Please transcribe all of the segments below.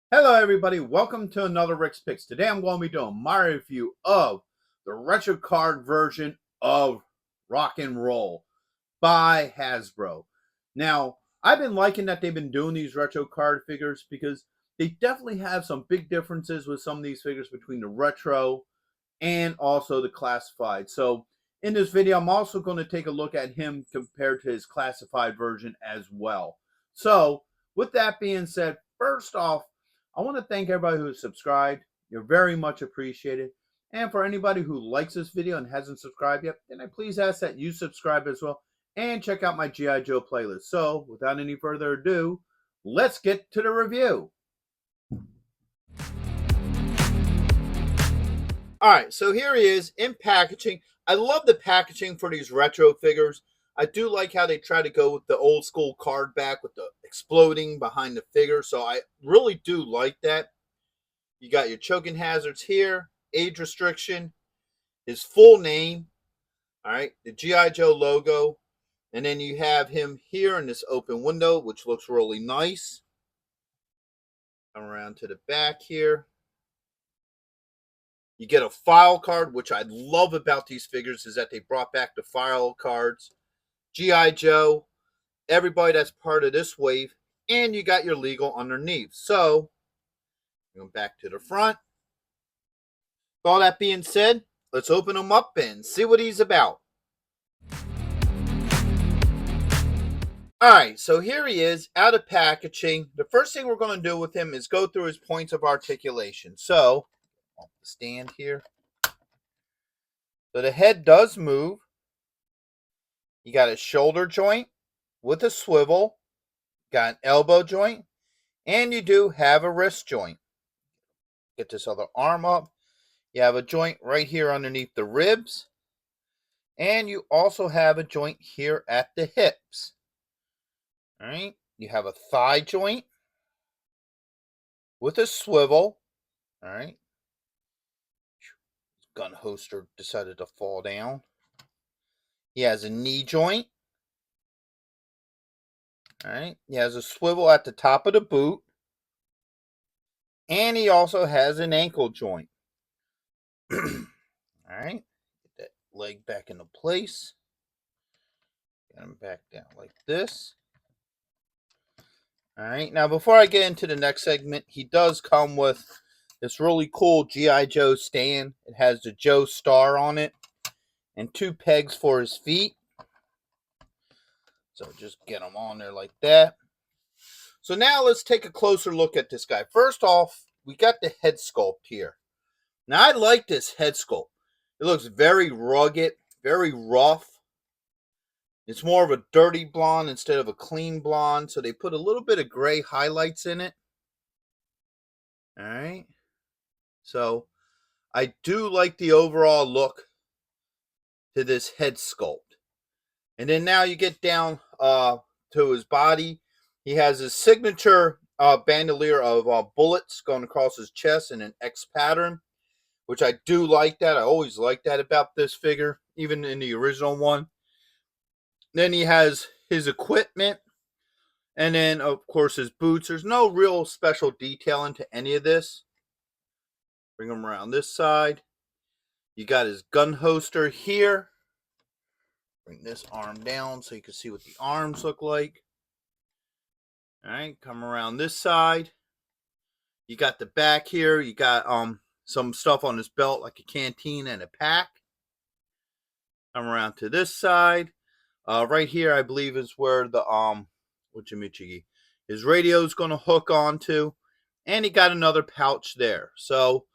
Hello everybody, welcome to another Rick's Picks. Today I'm going to be doing my review of the retro card version of Rock and Roll by Hasbro. Now, I've been liking that they've been doing these retro card figures because they definitely have some big differences with some of these figures between the retro and also the classified. So in this video, I'm also going to take a look at him compared to his classified version as well. So with that being said, first off, I want to thank everybody who has subscribed. You're very much appreciated. And for anybody who likes this video and hasn't subscribed yet, then I please ask that you subscribe as well and check out my G.I. Joe playlist. So without any further ado, let's get to the review. All right, so here he is in packaging. I love the packaging for these retro figures. I do like how they try to go with the old school card back with the exploding behind the figure. So I really do like that. You got your choking hazards here, age restriction, his full name, all right, the G.I. Joe logo. And then you have him here in this open window, which looks really nice. Come around to the back here. You get a file card, which I love about these figures is that they brought back the file cards. G.I. Joe, everybody that's part of this wave, and you got your legal underneath. So, going back to the front. With all that being said, let's open him up and see what he's about. Alright, so here he is, out of packaging. The first thing we're going to do with him is go through his points of articulation. So, I'll stand here. So the head does move. You got a shoulder joint with a swivel. Got an elbow joint. And you do have a wrist joint. Get this other arm up. You have a joint right here underneath the ribs. And you also have a joint here at the hips. All right. You have a thigh joint with a swivel. All right. Gun holster decided to fall down. He has a knee joint. All right. He has a swivel at the top of the boot. And he also has an ankle joint. All right. Get that leg back into place. Get him back down like this. All right. Now, before I get into the next segment, he does come with this really cool G.I. Joe stand. It has the Joe star on it and 2 pegs for his feet. So just get him on there like that. So now let's take a closer look at this guy. First off, we got the head sculpt here. Now, I like this head sculpt. It looks very rugged, very rough. It's more of a dirty blonde instead of a clean blonde. So they put a little bit of gray highlights in it. All right. So I do like the overall look to this head sculpt. And then now you get down to his body. He has his signature bandolier of bullets going across his chest in an X pattern, which I do like that. I always like that about this figure, even in the original one. Then he has his equipment, and then, of course, his boots. There's no real special detail into any of this. Bring him around this side. You got his gun holster here. Bring this arm down so you can see what the arms look like. All right, come around this side. You got the back here. You got some stuff on his belt like a canteen and a pack. Come around to this side. Right here, I believe, is where the his radio is going to hook onto, and he got another pouch there. So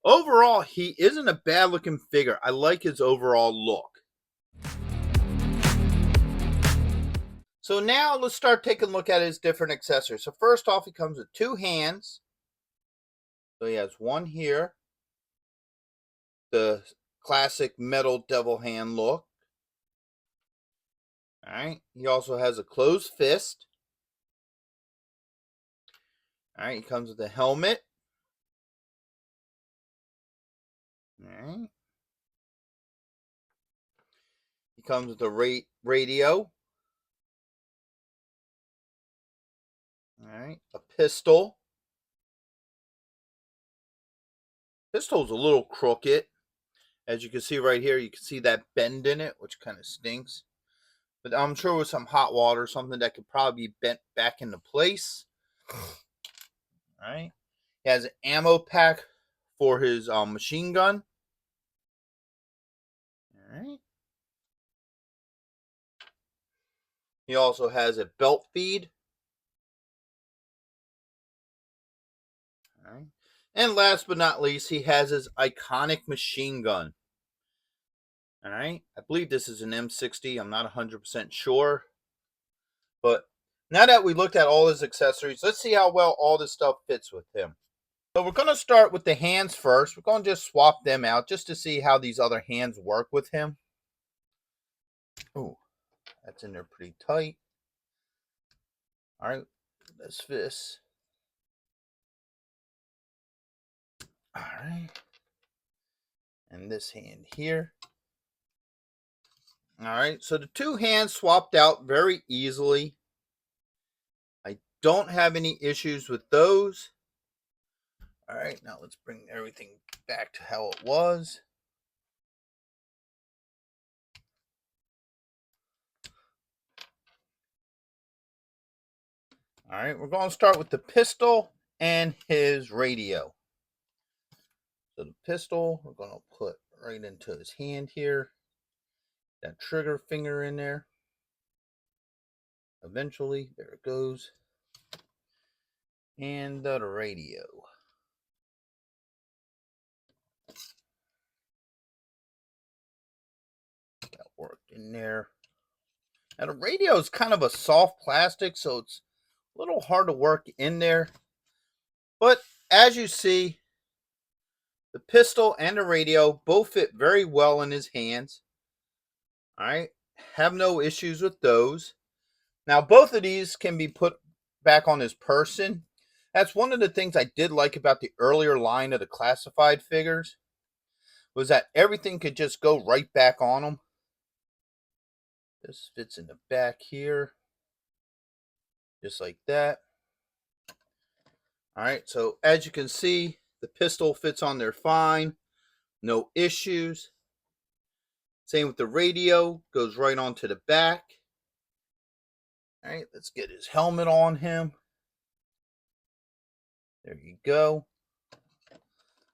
overall, he isn't a bad looking figure. I like his overall look. So now let's start taking a look at his different accessories. So first off, he comes with 2 hands. So he has one here, the classic metal devil hand look. All right. He also has a closed fist. All right. He comes with a helmet. All right. He comes with a radio. All right. A pistol. Pistol's a little crooked. As you can see right here, you can see that bend in it, which kind of stinks. But I'm sure with some hot water or something that could probably be bent back into place. Alright. He has an ammo pack for his machine gun. Alright. He also has a belt feed. Alright. And last but not least, he has his iconic machine gun. Alright. I believe this is an M60. I'm not 100% sure. But now that we looked at all his accessories, let's see how well all this stuff fits with him. So we're going to start with the hands first. We're going to just swap them out just to see how these other hands work with him. Ooh, that's in there pretty tight. All right, this fist. All right. And this hand here. All right, so the two hands swapped out very easily. I don't have any issues with those. All right, now let's bring everything back to how it was. All right, we're going to start with the pistol and his radio. So the pistol, we're going to put right into his hand here. That trigger finger in there. Eventually, there it goes. And the radio. That worked in there. Now the radio is kind of a soft plastic, so it's a little hard to work in there. But as you see, the pistol and the radio both fit very well in his hands. All right, have no issues with those. Now both of these can be put back on his person. That's one of the things I did like about the earlier line of the classified figures, was that everything could just go right back on them. This fits in the back here, just like that. All right, so as you can see, the pistol fits on there fine, no issues. Same with the radio, goes right onto the back. All right, let's get his helmet on him. There you go.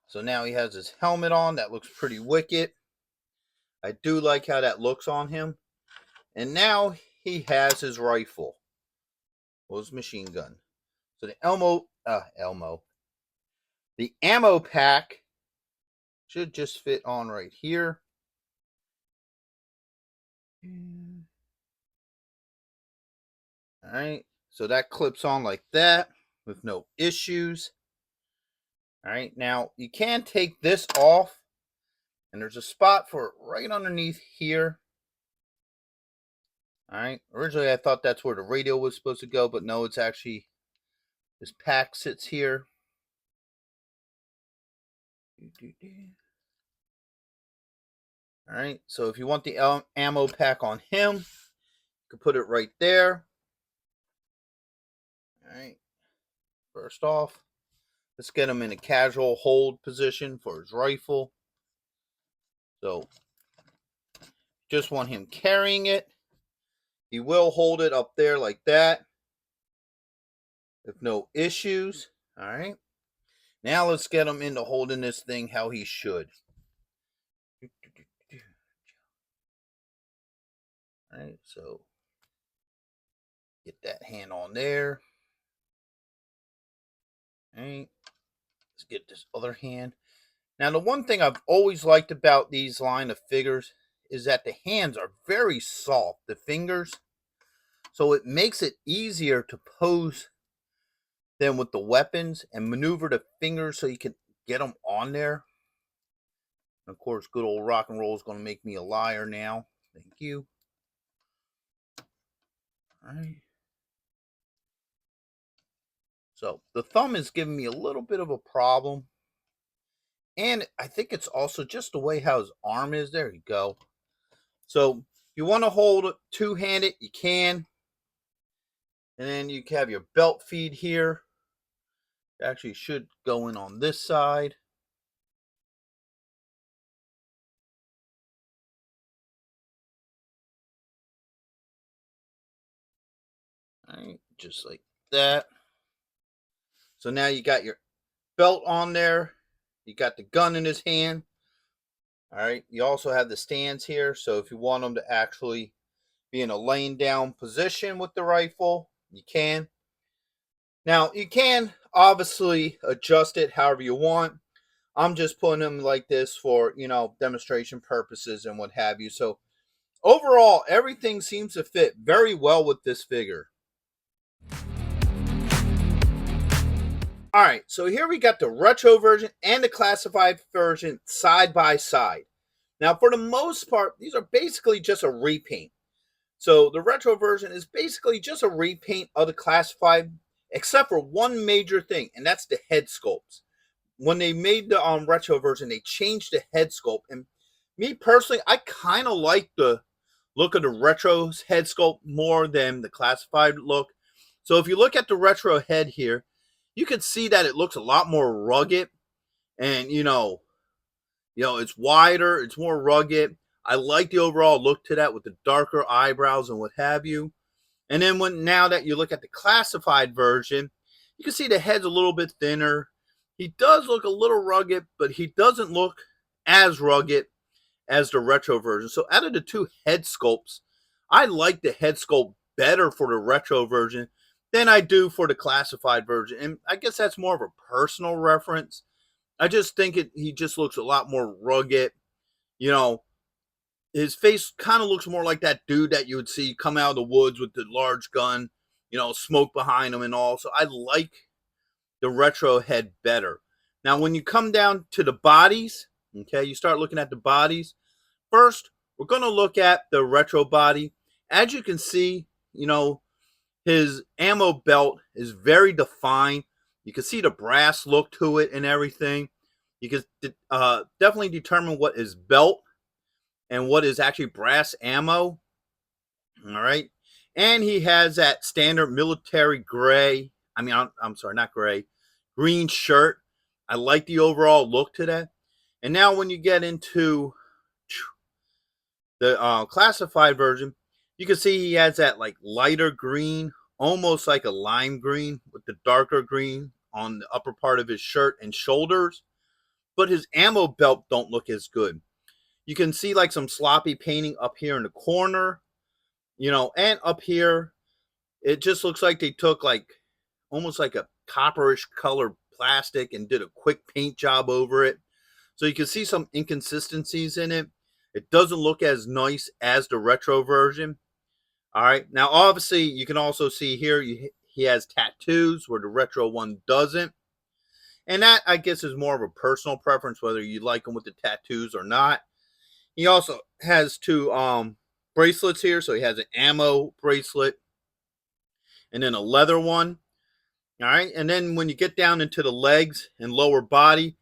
So now he has his helmet on. That looks pretty wicked. I do like how that looks on him. And now he has his rifle. Well, his machine gun. So the ammo pack should just fit on right here. All right, so that clips on like that with no issues. All right, now you can take this off, and there's a spot for it right underneath here. All right, originally I thought that's where the radio was supposed to go, but no, it's actually, this pack sits here. All right, so if you want the ammo pack on him, you can put it right there. All right, first off, let's get him in a casual hold position for his rifle. So, just want him carrying it. He will hold it up there like that, with no issues. All right, now let's get him into holding this thing how he should. All right, so get that hand on there. All right, let's get this other hand. Now, the one thing I've always liked about these line of figures is that the hands are very soft, the fingers. So it makes it easier to pose them with the weapons and maneuver the fingers so you can get them on there. And of course, good old rock and roll is going to make me a liar now. Thank you. All right. So the thumb is giving me a little bit of a problem. And I think it's also just the way how his arm is. There you go. So if you want to hold it two-handed, you can. And then you have your belt feed here. It actually should go in on this side. All right, just like that. So now you got your belt on there. You got the gun in his hand. All right. You also have the stands here. So if you want him to actually be in a laying down position with the rifle, you can. Now, you can obviously adjust it however you want. I'm just putting him like this for, demonstration purposes and what have you. So overall, everything seems to fit very well with this figure. All right, so here we got the retro version and the classified version side by side. Now, for the most part, these are basically just a repaint. So the retro version is basically just a repaint of the classified, except for one major thing, and that's the head sculpts. When they made the retro version, they changed the head sculpt, and me personally, I kind of like the look of the retro head sculpt more than the classified look. So if you look at the retro head here, you can see that it looks a lot more rugged, and it's wider, it's more rugged. I like the overall look to that with the darker eyebrows and what have you. And then now that you look at the classified version, you can see the head's a little bit thinner. He does look a little rugged, but he doesn't look as rugged as the retro version. So out of the two head sculpts, I like the head sculpt better for the retro version than I do for the classified version. And I guess that's more of a personal reference. I just think he just looks a lot more rugged. His face kind of looks more like that dude that you would see come out of the woods with the large gun, smoke behind him and all. So I like the retro head better. Now, when you come down to the bodies, okay, you start looking at the bodies. First, we're going to look at the retro body. As you can see, his ammo belt is very defined. You can see the brass look to it and everything. You can definitely determine what is belt and what is actually brass ammo. All right. And he has that standard military gray. I'm sorry, not gray, green shirt. I like the overall look to that. And now when you get into the classified version, you can see he has that like lighter green, almost like a lime green with the darker green on the upper part of his shirt and shoulders. But his ammo belt don't look as good. You can see like some sloppy painting up here in the corner, and up here. It just looks like they took like almost like a copperish colored plastic and did a quick paint job over it. So you can see some inconsistencies in it. It doesn't look as nice as the retro version. All right. Now, obviously, you can also see here he has tattoos where the retro one doesn't. And that, I guess, is more of a personal preference, whether you like him with the tattoos or not. He also has two bracelets here. So he has an ammo bracelet and then a leather one. All right. And then when you get down into the legs and lower body,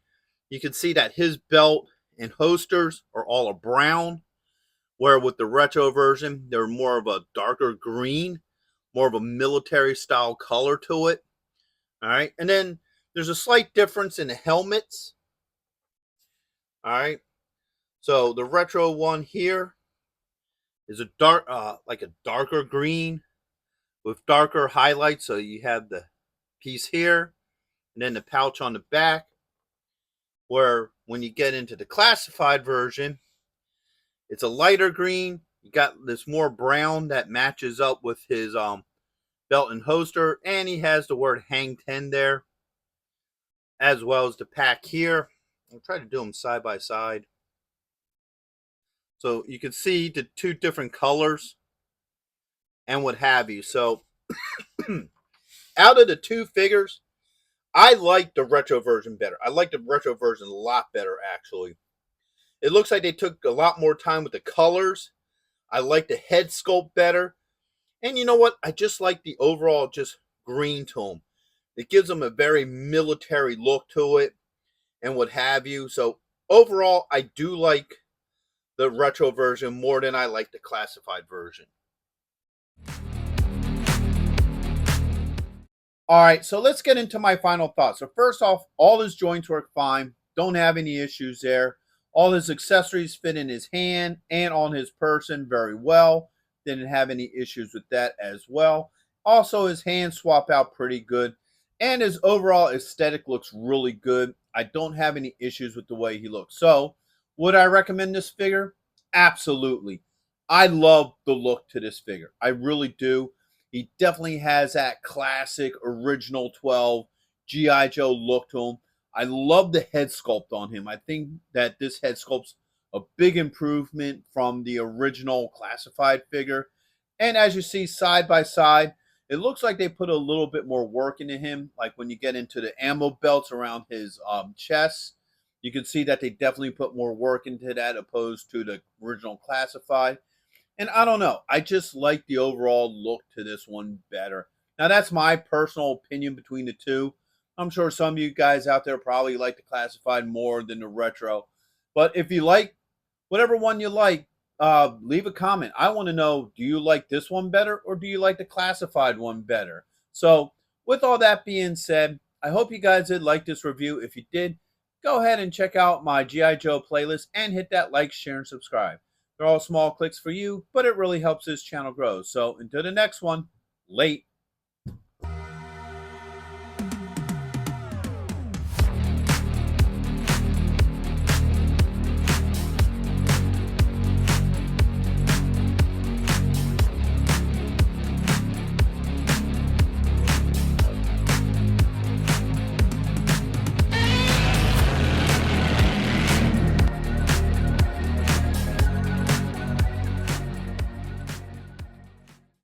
you can see that his belt and holsters are all a brown, where with the retro version, they're more of a darker green, more of a military style color to it. All right. And then there's a slight difference in the helmets. All right. So the retro one here is a like a darker green with darker highlights. So you have the piece here and then the pouch on the back. Where when you get into the classified version, it's a lighter green. You got this more brown that matches up with his belt and holster, and he has the word Hang 10 there, as well as the pack here. I'll try to do them side by side. So you can see the two different colors and what have you. So out of the two figures, I like the retro version better. I like the retro version a lot better, actually. It looks like they took a lot more time with the colors. I like the head sculpt better. And you know what? I just like the overall just green to him. It gives them a very military look to it and what have you. So overall, I do like the retro version more than I like the classified version. All right, so let's get into my final thoughts. So first off, all his joints work fine. Don't have any issues there. All his accessories fit in his hand and on his person very well. Didn't have any issues with that as well. Also, his hands swap out pretty good, and his overall aesthetic looks really good. I don't have any issues with the way he looks. So, would I recommend this figure? Absolutely. I love the look to this figure. I really do. He definitely has that classic original 12 G.I. Joe look to him. I love the head sculpt on him. I think that this head sculpt's a big improvement from the original classified figure. And as you see side by side, it looks like they put a little bit more work into him. Like when you get into the ammo belts around his chest, you can see that they definitely put more work into that opposed to the original classified. And I don't know. I just like the overall look to this one better. Now, that's my personal opinion between the two. I'm sure some of you guys out there probably like the classified more than the retro. But if you like whatever one you like, leave a comment. I want to know, do you like this one better or do you like the classified one better? So, with all that being said, I hope you guys did like this review. If you did, go ahead and check out my G.I. Joe playlist and hit that like, share, and subscribe. They're all small clicks for you, but it really helps this channel grow. So, until the next one, late.